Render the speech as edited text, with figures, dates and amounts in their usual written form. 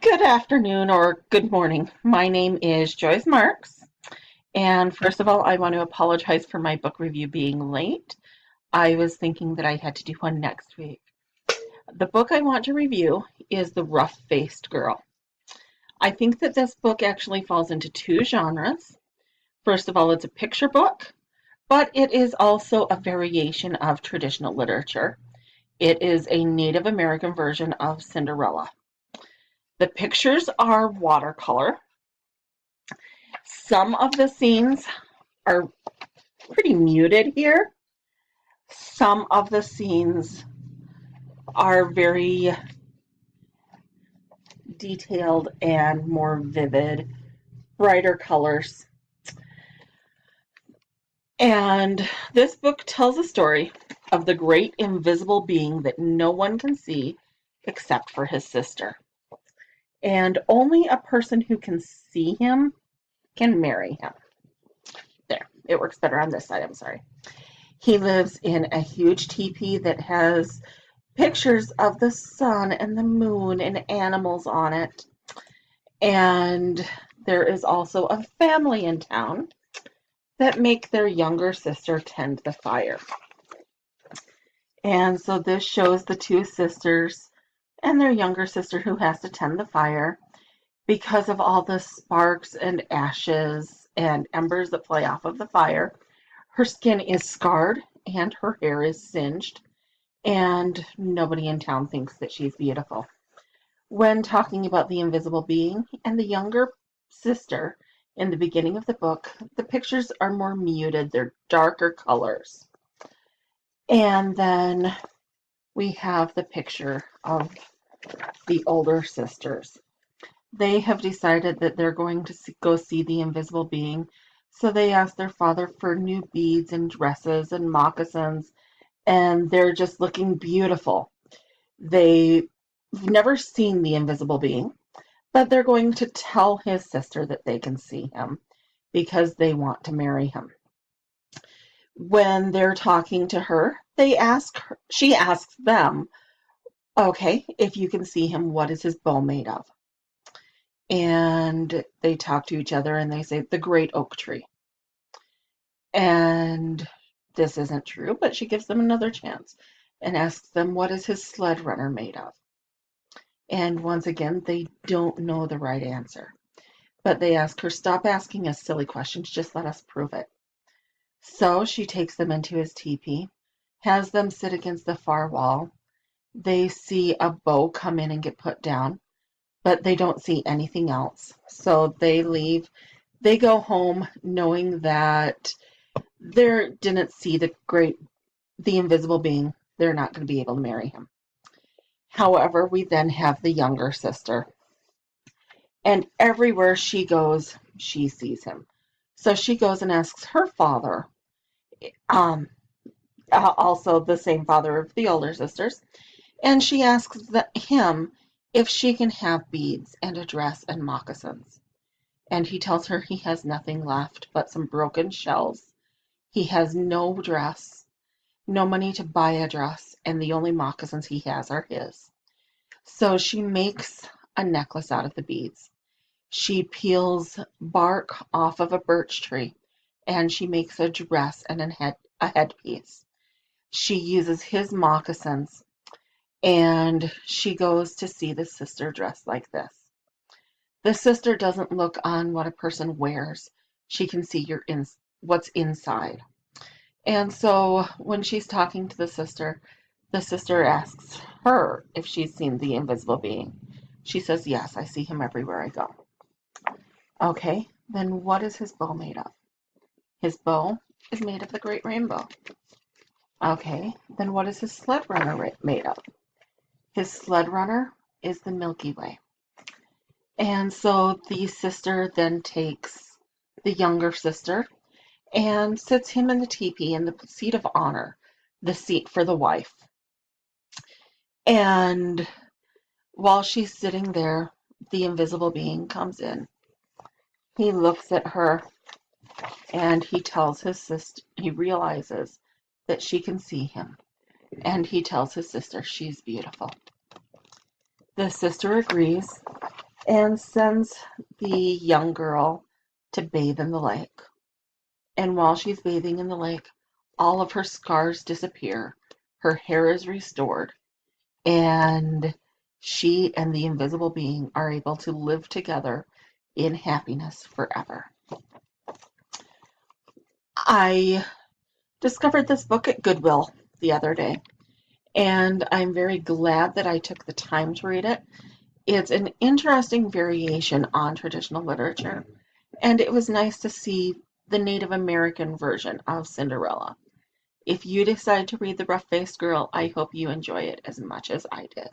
Good afternoon or good morning. My name is Joyce Marks, and first of all, I want to apologize for my book review being late. I was thinking that I had to do one next week. The book I want to review is The Rough-Faced Girl. I think that this book actually falls into two genres. First of all, it's a picture book, but it is also a variation of traditional literature. It is a Native American version of Cinderella. The pictures are watercolor. Some of the scenes are pretty muted here. Some of the scenes are very detailed and more vivid, brighter colors. And this book tells a story of the great invisible being that no one can see except for his sister. And only a person who can see him can marry him. There, it works better on this side, I'm sorry. He lives in a huge teepee that has pictures of the sun and the moon and animals on it. And there is also a family in town that make their younger sister tend the fire. And so this shows the two sisters and their younger sister who has to tend the fire because of all the sparks and ashes and embers that fly off of the fire. Her skin is scarred and her hair is singed, and nobody in town thinks that she's beautiful. When talking about the invisible being and the younger sister in the beginning of the book, the pictures are more muted, they're darker colors. And then we have the picture of the older sisters. They have decided that they're going to go see the invisible being, so they ask their father for new beads and dresses and moccasins, and they're just looking beautiful. They've never seen the invisible being, but they're going to tell his sister that they can see him because they want to marry him. When they're talking to her, she asks them, okay, if you can see him, what is his bow made of? And they talk to each other and they say, the great oak tree. And this isn't true, but she gives them another chance and asks them, what is his sled runner made of? And once again, they don't know the right answer. But they ask her, stop asking us silly questions, just let us prove it. So she takes them into his teepee, has them sit against the far wall. They see a bow come in and get put down, but they don't see anything else. So they leave. They go home knowing that they didn't see the invisible being. They're not going to be able to marry him. However, we then have the younger sister, and everywhere she goes, she sees him. So she goes and asks her father, um, also the same father of the older sisters, and she asks him if she can have beads and a dress and moccasins. And he tells her he has nothing left but some broken shells. He has no dress, no money to buy a dress, and the only moccasins he has are his. So she makes a necklace out of the beads. She peels bark off of a birch tree and she makes a dress and a headpiece. She uses his moccasins and she goes to see the sister dressed like this. The sister doesn't look on what a person wears. She can see what's inside. And so when she's talking to the sister asks her if she's seen the invisible being. She says, yes, I see him everywhere I go. Okay, then what is his bow made of? His bow is made of the Great Rainbow. Okay, then what is his sled runner made of? His sled runner is the Milky Way. And so the sister then takes the younger sister and sits him in the teepee in the seat of honor, the seat for the wife. And while she's sitting there, the invisible being comes in. He looks at her and he tells his sister, he realizes that she can see him. And he tells his sister she's beautiful. The sister agrees and sends the young girl to bathe in the lake. And while she's bathing in the lake, all of her scars disappear, her hair is restored, and she and the invisible being are able to live together in happiness forever. I discovered this book at Goodwill the other day, and I'm very glad that I took the time to read it. It's an interesting variation on traditional literature, and it was nice to see the Native American version of Cinderella. If you decide to read The Rough-Faced Girl, I hope you enjoy it as much as I did.